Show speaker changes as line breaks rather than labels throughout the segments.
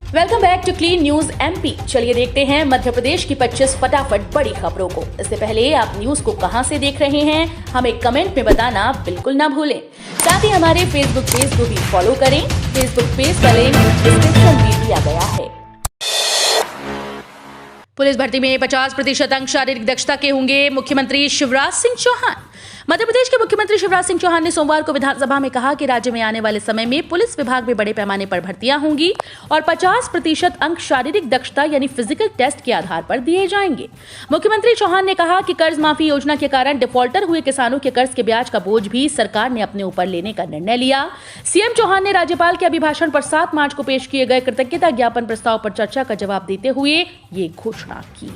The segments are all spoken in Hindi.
Welcome back to clean news MP. चलिए देखते हैं मध्य प्रदेश की 25 फटाफट बड़ी खबरों को। इससे पहले आप न्यूज को कहां से देख रहे हैं, हमें कमेंट में बताना बिल्कुल ना भूलें। साथ ही हमारे फेसबुक पेज को भी फॉलो करें। फेसबुक पेज का लिंक डिस्क्रिप्शन में दिया गया है। पुलिस भर्ती में 50% अंक शारीरिक दक्षता के होंगे, मुख्यमंत्री शिवराज सिंह चौहान। मध्य प्रदेश के मुख्यमंत्री शिवराज सिंह चौहान ने सोमवार को विधानसभा में कहा कि राज्य में आने वाले समय में पुलिस विभाग में बड़े पैमाने पर भर्तियां होंगी और 50% अंक शारीरिक दक्षता यानी फिजिकल टेस्ट के आधार पर दिए जाएंगे। मुख्यमंत्री चौहान ने कहा कि कर्ज माफी योजना के कारण डिफॉल्टर हुए किसानों के कर्ज के ब्याज का बोझ भी सरकार ने अपने ऊपर लेने का निर्णय लिया। सीएम चौहान ने राज्यपाल के अभिभाषण पर 7 मार्च को पेश किए गए कृतज्ञता ज्ञापन प्रस्ताव पर चर्चा का जवाब देते हुए ये घोषणा की।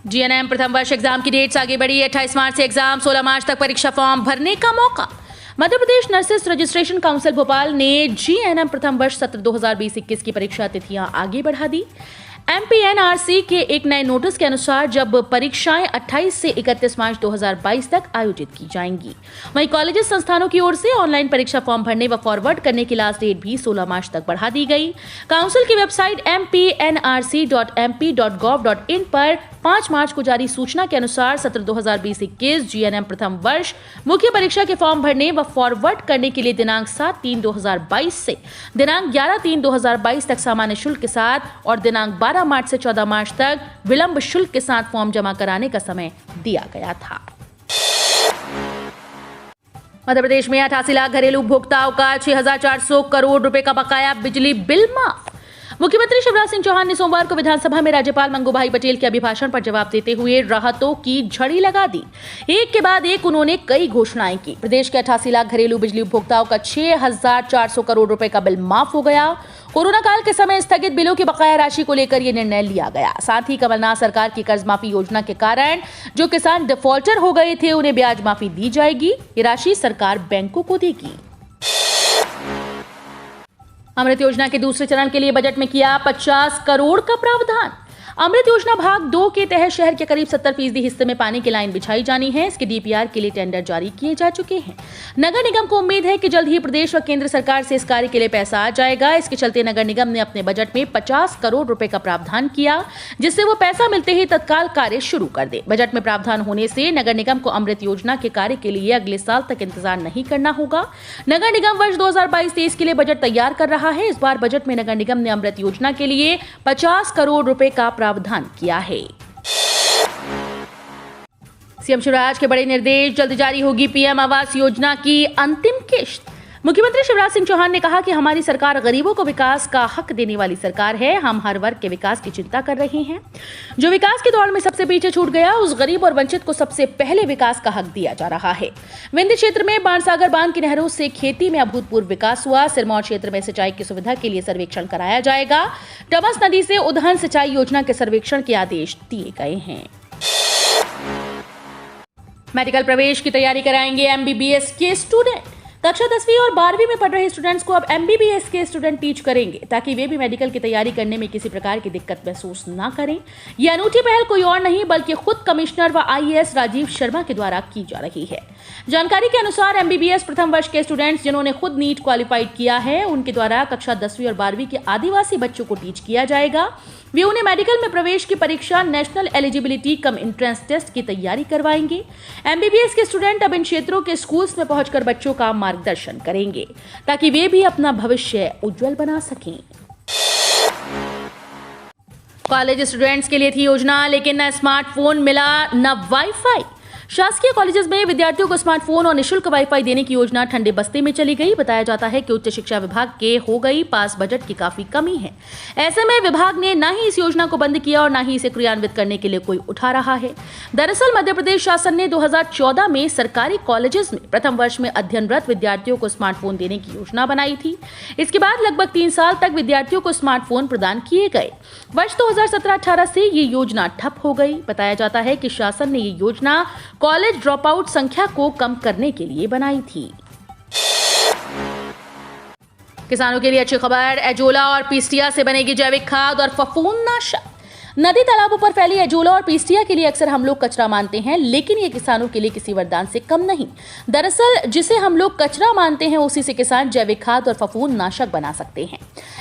जीएनएम प्रथम वर्ष एग्जाम की डेट्स आगे बढ़ी। 28 मार्च से एग्जाम, 16 मार्च तक परीक्षा फॉर्म भरने का मौका। Madhya Pradesh nurses registration council Bhopal ने जीएनएम प्रथम वर्ष सत्र 2020-21 की परीक्षा तिथियां आगे बढ़ा दी। एमपीएनआरसी के एक नए नोटिस के अनुसार जब परीक्षाएं 28 से 31 मार्च 2022 तक आयोजित की जाएंगी, वहीं कॉलेज संस्थानों की ओर से ऑनलाइन परीक्षा फॉर्म भरने व फॉरवर्ड करने की लास्ट डेट भी 16 मार्च तक बढ़ा दी गई। काउंसिल की वेबसाइट mpnrc.mp.gov.in पर 5 मार्च को जारी सूचना के अनुसार सत्र 2020-21 जीएनएम प्रथम वर्ष मुख्य परीक्षा के फॉर्म भरने व फॉरवर्ड करने के लिए दिनांक 7/3/2022 से दिनांक 11/3/2022 तक सामान्य शुल्क के साथ और दिनांक 12 मार्च से 14 मार्च तक विलंब शुल्क के साथ फॉर्म जमा कराने का समय दिया गया था। मध्य प्रदेश में 88 लाख घरेलू उपभोक्ताओं का 6,400 करोड़ रुपए का बकाया बिजली बिल माफ। मुख्यमंत्री शिवराज सिंह चौहान ने सोमवार को विधानसभा में राज्यपाल मंगूभाई पटेल के अभिभाषण पर जवाब देते हुए राहतों की झड़ी लगा दी। एक के बाद एक उन्होंने कई घोषणाएं की। प्रदेश के 88 लाख घरेलू बिजली उपभोक्ताओं का 6,400 करोड़ रुपए का बिल माफ हो गया। कोरोना काल के समय स्थगित बिलों की बकाया राशि को लेकर यह निर्णय लिया गया। साथ ही कमलनाथ सरकार की कर्ज माफी योजना के कारण जो किसान डिफॉल्टर हो गए थे उन्हें ब्याज माफी दी जाएगी। ये राशि सरकार बैंकों को देगी। अमृत योजना के दूसरे चरण के लिए बजट में किया 50 करोड़ का प्रावधान। अमृत योजना भाग 2 के तहत शहर के करीब 70% हिस्से में पानी की लाइन बिछाई जानी है। इसके डीपीआर के लिए टेंडर जारी किए जा चुके हैं। नगर निगम को उम्मीद है कि जल्द ही प्रदेश व केंद्र सरकार से इस कार्य के लिए पैसा आ जाएगा। इसके चलते नगर निगम ने अपने बजट में 50 करोड़ रुपए का प्रावधान किया, जिससे वो पैसा मिलते ही तत्काल कार्य शुरू कर दे। बजट में प्रावधान होने से नगर निगम को अमृत योजना के कार्य के लिए अगले साल तक इंतजार नहीं करना होगा। नगर निगम वर्ष 2022-23 के लिए बजट तैयार कर रहा है। इस बार बजट में नगर निगम ने अमृत योजना के लिए 50 करोड़ रुपए का प्रावधान किया है। सीएम शिवराज के बड़े निर्देश, जल्द जारी होगी पीएम आवास योजना की अंतिम किश्त। मुख्यमंत्री शिवराज सिंह चौहान ने कहा कि हमारी सरकार गरीबों को विकास का हक देने वाली सरकार है। हम हर वर्ग के विकास की चिंता कर रहे हैं। जो विकास की दौड़ में सबसे पीछे छूट गया, उस गरीब और वंचित को सबसे पहले विकास का हक दिया जा रहा है। विंध्य क्षेत्र में बाणसागर बांध की नहरों से खेती में अभूतपूर्व विकास हुआ। सिरमौर क्षेत्र में सिंचाई की सुविधा के लिए सर्वेक्षण कराया जाएगा। टमस नदी से उद्वहन सिंचाई योजना के सर्वेक्षण के आदेश दिए गए हैं। मेडिकल प्रवेश की तैयारी कराएंगे एमबीबीएस के स्टूडेंट। कक्षा 10वीं और 12वीं में पढ़ रहे स्टूडेंट्स को अब एमबीबीएस के स्टूडेंट टीच करेंगे, ताकि वे भी मेडिकल की तैयारी करने में किसी प्रकार की दिक्कत महसूस ना करें। यह अनूठी पहल कोई और नहीं बल्कि खुद कमिश्नर व आईएएस राजीव शर्मा के द्वारा की जा रही है। जानकारी के अनुसार एमबीबीएस प्रथम वर्ष के स्टूडेंट्स जिन्होंने खुद नीट क्वालिफाइड किया है, उनके द्वारा कक्षा 10वीं और 12वीं के आदिवासी बच्चों को टीच किया जाएगा। वे उन्हें मेडिकल में प्रवेश की परीक्षा national eligibility cum entrance test की तैयारी करवाएंगे। एमबीबीएस के स्टूडेंट अब इन क्षेत्रों के स्कूल्स में पहुंचकर बच्चों का मार्गदर्शन करेंगे, ताकि वे भी अपना भविष्य उज्जवल बना सकें। कॉलेज स्टूडेंट्स के लिए थी योजना, लेकिन न स्मार्टफोन मिला न वाईफाई। शासकीय कॉलेजेस में विद्यार्थियों को स्मार्टफोन और निःशुल्क वाईफाई देने की योजना ठंडे बस्ते में चली गई। बताया जाता है कि उच्च शिक्षा विभाग के हो गई पास बजट की काफी कमी है। ऐसे में विभाग ने न ही इस योजना को बंद किया और न ही इसे क्रियान्वित करने के लिए कोई उठा रहा है। दरअसल मध्य प्रदेश शासन ने 2014 में सरकारी कॉलेजेस में प्रथम वर्ष में अध्ययनरत विद्यार्थियों को स्मार्टफोन देने की योजना बनाई थी। इसके बाद लगभग 3 साल तक विद्यार्थियों को स्मार्टफोन प्रदान किए गए। वर्ष 2017-18 से ये योजना ठप हो गई। बताया जाता है कि शासन ने ये योजना कॉलेज ड्रॉप आउट संख्या को कम करने के लिए बनाई थी। किसानों के लिए अच्छी खबर, एजोला और पीस्टिया से बनेगी जैविक खाद और फफूंदनाशक। नदी तालाबों पर फैली एजोला और पीस्टिया के लिए अक्सर हम लोग कचरा मानते हैं, लेकिन ये किसानों के लिए किसी वरदान से कम नहीं। दरअसल जिसे हम लोग कचरा मानते हैं उसी से किसान जैविक खाद और फफूंद नाशक बना सकते हैं।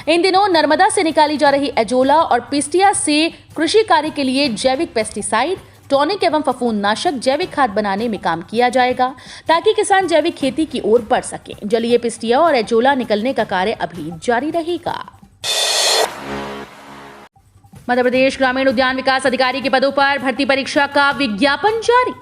इन दिनों नर्मदा से निकाली जा रही एजोला और पीस्टिया से कृषि कार्य के लिए जैविक पेस्टिसाइड, टॉनिक एवं फफूंद नाशक जैविक खाद बनाने में काम किया जाएगा, ताकि किसान जैविक खेती की ओर बढ़ सके। जलीय पीस्टिया और एजोला निकलने का कार्य अभी जारी रहेगा। मध्य प्रदेश ग्रामीण उद्यान विकास अधिकारी के पदों पर भर्ती परीक्षा का विज्ञापन जारी।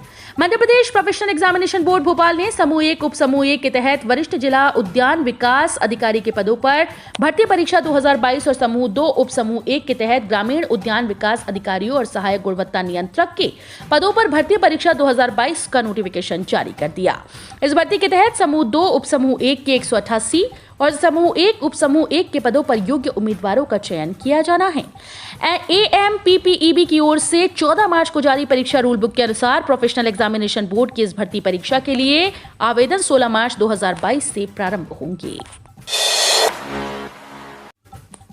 Madhya Pradesh professional examination board Bhopal ने समूह 1 उप समूह 1 के तहत वरिष्ठ जिला उद्यान विकास अधिकारी के पदों पर भर्ती परीक्षा 2022 और समूह 2 उप समूह 1 के तहत ग्रामीण उद्यान विकास अधिकारियों और सहायक गुणवत्ता नियंत्रक के पदों पर भर्ती परीक्षा 2022 का नोटिफिकेशन जारी कर दिया। इस भर्ती के तहत समूह 2 उप समूह 1 के 188 और समूह 1 उप समूह 1 के पदों पर योग्य उम्मीदवारों का चयन किया जाना है। AMPPEB की ओर से 14 मार्च को जारी परीक्षा रूल बुक के अनुसार प्रोफेशनल एग्जामिनेशन बोर्ड की इस भर्ती परीक्षा के लिए आवेदन 16 मार्च 2022 से प्रारंभ होंगे।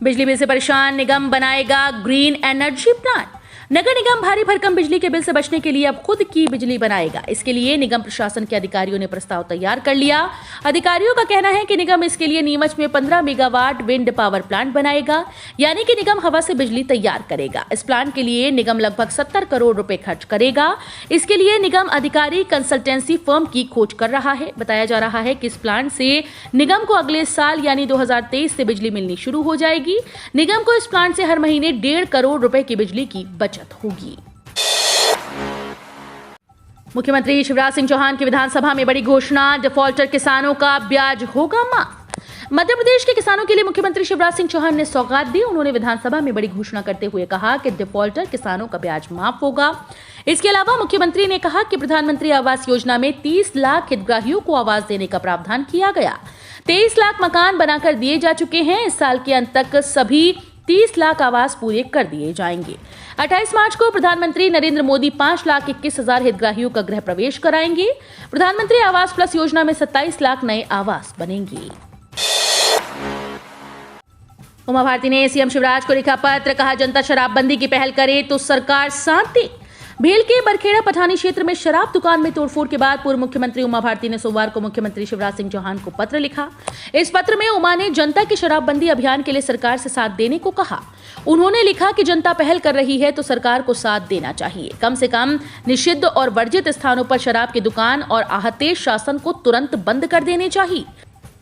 बिजली बिल से परेशान निगम बनाएगा ग्रीन एनर्जी प्लांट। नगर निगम भारी भरकम बिजली के बिल से बचने के लिए अब खुद की बिजली बनाएगा। इसके लिए निगम प्रशासन के अधिकारियों ने प्रस्ताव तैयार कर लिया। अधिकारियों का कहना है कि निगम इसके लिए नीमच में 15 मेगावाट विंड पावर प्लांट बनाएगा, यानी कि निगम हवा से बिजली तैयार करेगा। इस प्लांट के लिए निगम लगभग 70 करोड़ रुपए खर्च करेगा। इसके लिए निगम अधिकारी कंसल्टेंसी फर्म की खोज कर रहा है। बताया जा रहा है कि इस प्लांट से निगम को अगले साल यानी 2023 से बिजली मिलनी शुरू हो जाएगी। निगम को इस प्लांट से हर महीने 1.5 करोड़ रुपए की बिजली की बचत होगी। मुख्यमंत्री शिवराज सिंह चौहान की विधानसभा में बड़ी घोषणा, डिफॉल्टर किसानों का ब्याज होगा माफ। मध्य प्रदेश के किसानों के लिए मुख्यमंत्री शिवराज सिंह चौहान ने सौगात दी। उन्होंने विधानसभा में बड़ी घोषणा करते हुए कहा कि डिफॉल्टर किसानों का ब्याज माफ होगा। इसके अलावा मुख्यमंत्री ने कहा कि प्रधानमंत्री आवास योजना में 30 लाख हितग्राहियों को आवास देने का प्रावधान किया गया। 23 लाख मकान बनाकर दिए जा चुके हैं। इस साल के अंत तक सभी 30 लाख आवास पूरे कर दिए जाएंगे। 28 मार्च को प्रधानमंत्री नरेंद्र मोदी 5,21,000 हितग्राहियों का गृह प्रवेश कराएंगे। प्रधानमंत्री आवास प्लस योजना में 27 लाख नए आवास बनेंगे। उमा भारती ने सीएम शिवराज को लिखा पत्र, कहा जनता शराबबंदी की पहल करे तो सरकार साथ दे। भेल के बरखेड़ा पठानी क्षेत्र में शराब दुकान में तोड़फोड़ के बाद पूर्व मुख्यमंत्री उमा भारती ने सोमवार को मुख्यमंत्री शिवराज सिंह चौहान को पत्र लिखा। इस पत्र में उमा ने जनता की शराबबंदी अभियान के लिए सरकार से साथ देने को कहा। उन्होंने लिखा कि जनता पहल कर रही है तो सरकार को साथ देना चाहिए। कम से कम निषिद्ध और वर्जित स्थानों पर शराब की दुकान और आहते शासन को तुरंत बंद कर देने चाहिए।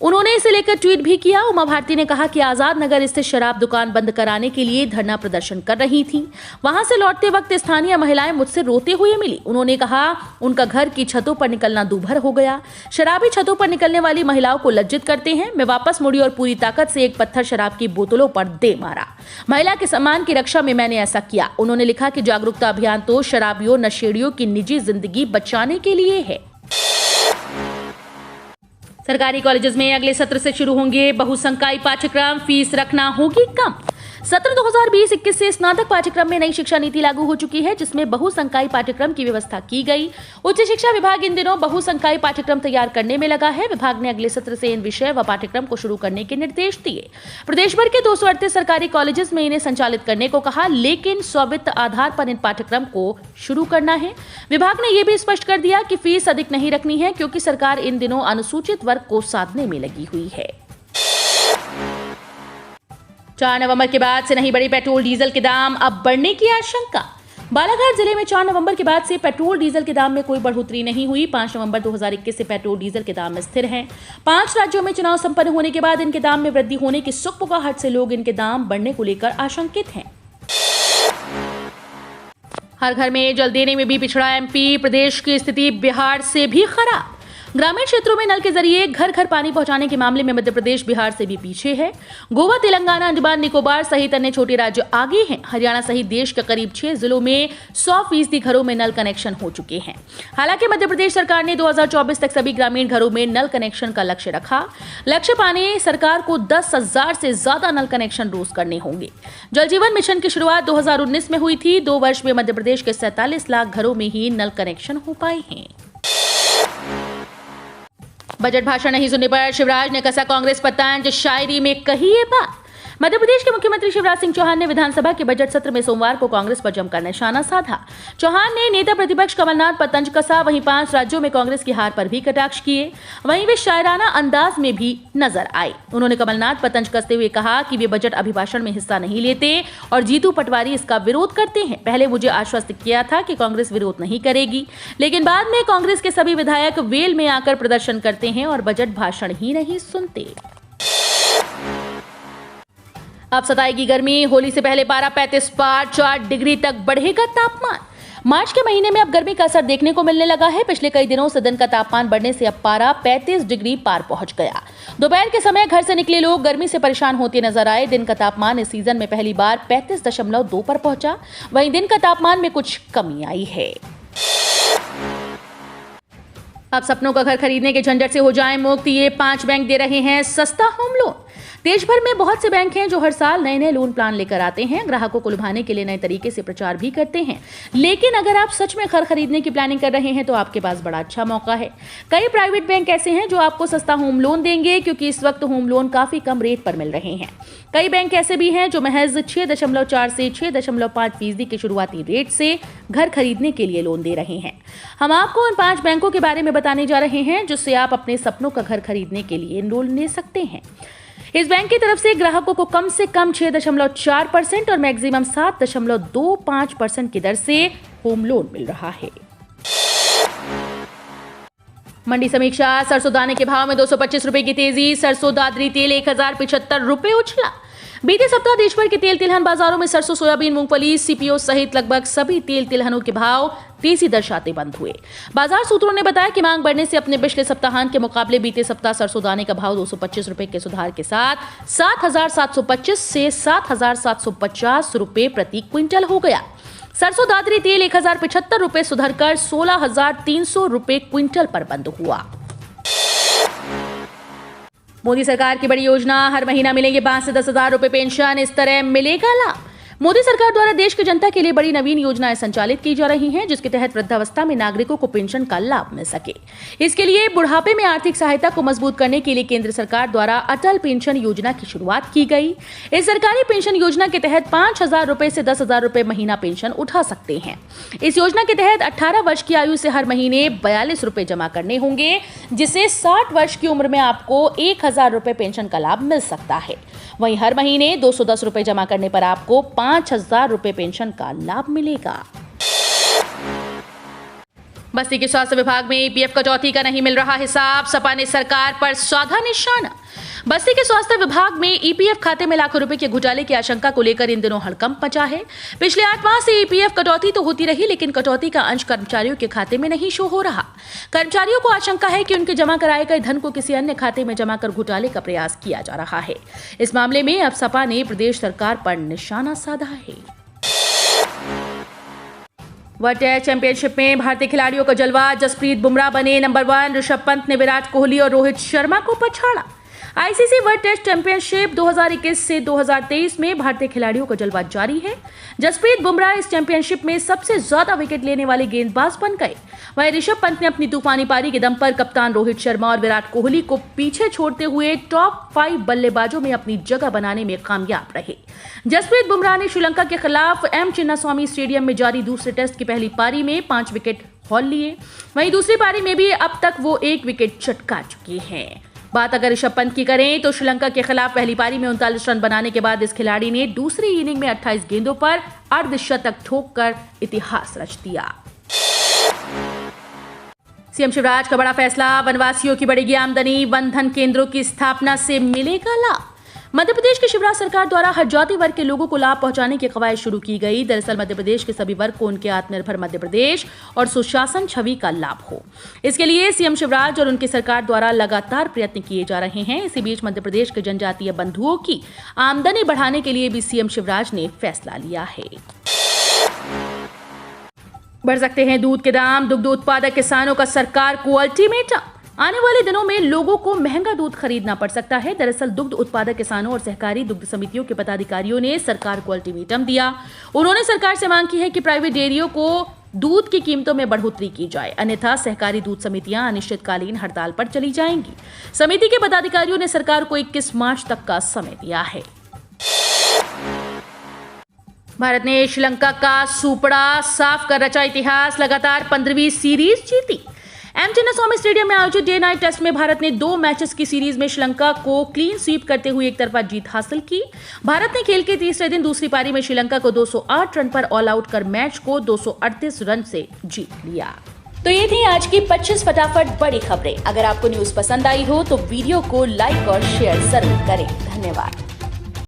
उन्होंने इसे लेकर ट्वीट भी किया। उमा भारती ने कहा कि आजाद नगर स्थित शराब दुकान बंद कराने के लिए धरना प्रदर्शन कर रही थीं। वहां से लौटते वक्त स्थानीय महिलाएं मुझसे रोते हुए मिली। उन्होंने कहा उनका घर की छतों पर निकलना दूभर हो गया। शराबी छतों पर निकलने वाली महिलाओं को लज्जित करते हैं। मैं वापस मुड़ी और पूरी ताकत से एक पत्थर शराब की बोतलों पर दे मारा। महिला के सम्मान की रक्षा में मैंने ऐसा किया। उन्होंने लिखा कि जागरूकता अभियान तो शराबियों नशेड़ियों की निजी जिंदगी बचाने के लिए है। सरकारी कॉलेजेस में अगले सत्र से शुरू होंगे बहुसंकायी पाठ्यक्रम, फीस रखना होगी कम। सत्र 2020-21 से स्नातक पाठ्यक्रम में नई शिक्षा नीति लागू हो चुकी है, जिसमें बहुसंकायी पाठ्यक्रम की व्यवस्था की गई। उच्च शिक्षा विभाग इन दिनों बहुसंकायी पाठ्यक्रम तैयार करने में लगा है। विभाग ने अगले सत्र से इन विषय व पाठ्यक्रम को शुरू करने के निर्देश दिए। प्रदेश भर के 238 सरकारी कॉलेजेस में इन्हें संचालित करने को कहा, लेकिन स्ववित्त आधार पर इन पाठ्यक्रम को शुरू करना है। विभाग ने यह भी स्पष्ट कर दिया कि फीस अधिक नहीं रखनी है, क्योंकि सरकार इन दिनों अनुसूचित वर्ग को साधने में लगी हुई है। 4 नवंबर के बाद से नहीं बढ़ी पेट्रोल डीजल के दाम, अब बढ़ने की आशंका। बालाघाट जिले में 4 नवंबर के बाद से पेट्रोल डीजल के दाम में कोई बढ़ोतरी नहीं हुई। 5 नवंबर 2021 से पेट्रोल डीजल के दाम स्थिर हैं। 5 राज्यों में चुनाव संपन्न होने के बाद इनके दाम में वृद्धि होने की सुगबुगाहट से लोग इनके दाम बढ़ने को लेकर आशंकित हैं। हर घर में जल देने में भी पिछड़ा एमपी, प्रदेश की स्थिति बिहार से भी खराब। ग्रामीण क्षेत्रों में नल के जरिए घर घर पानी पहुंचाने के मामले में मध्य प्रदेश बिहार से भी पीछे है। गोवा, तेलंगाना, अंडमान निकोबार सहित अन्य छोटे राज्य आगे हैं। हरियाणा सहित देश के करीब 6 जिलों में 100% घरों में नल कनेक्शन हो चुके हैं। हालांकि मध्य प्रदेश सरकार ने 2024 तक सभी ग्रामीण घरों में नल कनेक्शन का लक्ष्य रखा। लक्ष्य पाने सरकार को 10,000 से ज्यादा नल कनेक्शन रोज करने होंगे। जल जीवन मिशन की शुरुआत 2019 में हुई थी। 2 वर्ष में मध्य प्रदेश के 47 लाख घरों में ही नल कनेक्शन हो पाए हैं। बजट भाषण नहीं सुनने पर शिवराज ने कसा कांग्रेस पतंज, शायरी में कही ये बात। मध्य प्रदेश के मुख्यमंत्री शिवराज सिंह चौहान ने विधानसभा के बजट सत्र में सोमवार को कांग्रेस पर जमकर निशाना साधा। चौहान ने नेता प्रतिपक्ष कमलनाथ पर तंज कसा, वहीं 5 राज्यों में कांग्रेस की हार पर भी कटाक्ष किए। वहीं वे शायराना अंदाज में भी नजर आए। उन्होंने कमलनाथ पर तंज कसते हुए कहा कि वे बजट अभिभाषण में हिस्सा नहीं लेते और जीतू पटवारी इसका विरोध करते हैं। पहले मुझे आश्वस्त किया था कि कांग्रेस विरोध नहीं करेगी, लेकिन बाद में कांग्रेस के सभी विधायक वेल में आकर प्रदर्शन करते हैं और बजट भाषण ही नहीं सुनते। अब सताएगी गर्मी। होली से पहले पारा 35 पार 4 डिग्री तक बढ़ेगा तापमान। मार्च के महीने में अब गर्मी का असर देखने को मिलने लगा है। पिछले कई दिनों से दिन का तापमान बढ़ने से अब पारा 35 डिग्री पार पहुंच गया। दोपहर के समय घर से निकले लोग गर्मी से परेशान होते नजर आए। दिन का तापमान इस सीजन में पहली बार 35.2 पर पहुंचा। वहीं दिन का तापमान में कुछ कमी आई है। अब सपनों का घर खरीदने के झंझट से हो जाएं मुक्त। ये 5 बैंक दे रहे हैं सस्ता होम लोन। देश भर में बहुत से बैंक हैं जो हर साल नए लोन प्लान लेकर आते हैं, ग्राहकों को लुभाने के लिए नए तरीके से प्रचार भी करते हैं। लेकिन अगर आप सच में घर खरीदने की प्लानिंग कर रहे हैं तो आपके पास बड़ा अच्छा मौका है। कई प्राइवेट बैंक ऐसे हैं जो आपको सस्ता होम लोन देंगे, क्योंकि इस वक्त होम लोन काफी कम रेट पर मिल रहे हैं। कई बैंक ऐसे भी हैं जो महज 6.4 से 6.5% के शुरुआती रेट से घर खरीदने के लिए लोन दे रहे हैं। हम आपको उन 5 बैंकों के बारे में बताने जा रहे हैं जिससे आप अपने सपनों का घर खरीदने के लिए लोन ले सकते हैं। इस बैंक की तरफ से ग्राहकों को कम से कम 6.4% और मैक्सिमम 7.25% की दर से होम लोन मिल रहा है। मंडी समीक्षा। सरसों दाने के भाव में 225 रुपए की तेजी। सरसों दादरी तेल 1075 रुपए उछला। बीते सप्ताह देश भर के तेल तिलहन बाजारों में सरसों, सोयाबीन, मूंगफली, सीपीओ सहित लगभग सभी तेल तिलहनों के भाव तेजी दर्शाते बंद हुए। बाजार सूत्रों ने बताया कि मांग बढ़ने से अपने पिछले सप्ताहांत के मुकाबले बीते सप्ताह सरसों दाने का भाव 225 रुपए के सुधार के साथ 7,725 से 7,750 रुपए प्रति क्विंटल हो गया। सरसों दादरी तेल 1075 रुपए सुधरकर 16,300 रुपए क्विंटल पर बंद हुआ। मोदी सरकार की बड़ी योजना। हर महीना मिलेंगे 5 से 10,000 रुपए पेंशन। इस तरह मिलेगा लाभ। मोदी सरकार द्वारा देश की जनता के लिए बड़ी नवीन योजनाएं संचालित की जा रही हैं, जिसके तहत वृद्धावस्था में नागरिकों को पेंशन का लाभ मिल सके। इसके लिए बुढ़ापे में आर्थिक सहायता को मजबूत करने के लिए केंद्र सरकार द्वारा अटल पेंशन योजना की शुरुआत की गई। इस सरकारी पेंशन योजना के तहत 5,000 रुपए से 10,000 रुपए महीना पेंशन उठा सकते हैं। इस योजना के तहत 18 वर्ष की आयु से हर महीने 42 रुपए जमा करने होंगे, जिससे 60 वर्ष की उम्र में आपको 1,000 रुपए पेंशन का लाभ मिल सकता है। वहीं हर महीने 210 रुपए जमा करने पर आपको 5,000 रुपए पेंशन का लाभ मिलेगा। बस्ती के स्वास्थ्य विभाग में ईपीएफ कटौती का नहीं मिल रहा हिसाब। सपा ने सरकार पर साधा निशाना। बस्ती के स्वास्थ्य विभाग में ईपीएफ खाते में लाखों रुपए के घोटाले की आशंका को लेकर इन दिनों हड़कंप मचा है। पिछले 8 माह से ईपीएफ कटौती तो होती रही, लेकिन कटौती का अंश कर्मचारियों के खाते में नहीं शो हो रहा। कर्मचारियों को आशंका है कि उनके जमा कराए गए धन को किसी अन्य खाते में जमा कर घोटाले का प्रयास किया जा रहा है। इस मामले में अब सपा ने प्रदेश सरकार पर निशाना साधा है। वर्ल्ड टेस्ट चैंपियनशिप में भारतीय खिलाड़ियों का जलवा। जसप्रीत बुमराह बने नंबर 1। ऋषभ पंत ने विराट कोहली और रोहित शर्मा को पछाड़ा। आईसीसी वर्ल्ड टेस्ट चैंपियनशिप 2021 से 2023 में भारतीय खिलाड़ियों का जलवा जारी है। जसप्रीत बुमराह इस चैंपियनशिप में सबसे ज्यादा विकेट लेने वाले गेंदबाज बन गए। वहीं ऋषभ पंत ने अपनी तूफानी पारी के दम पर कप्तान रोहित शर्मा और विराट कोहली को पीछे छोड़ते हुए टॉप 5 बल्लेबाजों में अपनी जगह बनाने में कामयाब रहे। जसप्रीत बुमराह ने श्रीलंका के खिलाफ एम चिन्नास्वामी स्टेडियम में जारी दूसरे टेस्ट की पहली पारी में 5 विकेट हॉल लिए। वहीं दूसरी पारी में भी अब तक वो 1 विकेट चटका चुके हैं। बात अगर ऋषभ पंत की करें तो श्रीलंका के खिलाफ पहली पारी में 39 रन बनाने के बाद इस खिलाड़ी ने दूसरी इनिंग में 28 गेंदों पर अर्धशतक ठोककर इतिहास रच दिया। सीएम शिवराज का बड़ा फैसला। वनवासियों की बढ़ेगी आमदनी। वन धन केंद्रों की स्थापना से मिलेगा लाभ। मध्य प्रदेश की शिवराज सरकार द्वारा हर जाति वर्ग के लोगों को लाभ पहुंचाने की कवायद शुरू की गई। दरअसल मध्य प्रदेश के सभी वर्ग को उनके आत्मनिर्भर मध्य प्रदेश और सुशासन छवि का लाभ हो, इसके लिए सीएम शिवराज और उनकी सरकार द्वारा लगातार प्रयत्न किए जा रहे हैं। इसी बीच मध्य प्रदेश के जनजातीय बंधुओं की आमदनी बढ़ाने के लिए भी सीएम शिवराज ने फैसला लिया है। बढ़ सकते हैं दूध के दाम। दुग्ध उत्पादक किसानों का सरकार को अल्टीमेटम। आने वाले दिनों में लोगों को महंगा दूध खरीदना पड़ सकता है। दरअसल दुग्ध उत्पादक किसानों और सहकारी दुग्ध समितियों के पदाधिकारियों ने सरकार को अल्टीमेटम दिया। उन्होंने सरकार से मांग की है कि प्राइवेट डेयरियों को दूध की कीमतों में बढ़ोतरी की जाए, अन्यथा सहकारी दूध समितियां अनिश्चितकालीन हड़ताल पर चली जाएंगी। समिति के पदाधिकारियों ने सरकार को 21 मार्च तक का समय दिया है। भारत ने श्रीलंका का सूपड़ा साफ कर रचा इतिहास, लगातार 15वीं सीरीज जीती। एम चिन्नास्वामी स्टेडियम में आयोजित डे नाइट टेस्ट में भारत ने 2 मैचेस की सीरीज में श्रीलंका को क्लीन स्वीप करते हुए एक तरफा जीत हासिल की। भारत ने खेल के तीसरे दिन दूसरी पारी में श्रीलंका को 208 रन पर ऑल आउट कर मैच को 238 रन से जीत लिया। तो ये थी आज की 25 फटाफट बड़ी खबरें। अगर आपको न्यूज पसंद आई हो तो वीडियो को लाइक और शेयर जरूर करें। धन्यवाद।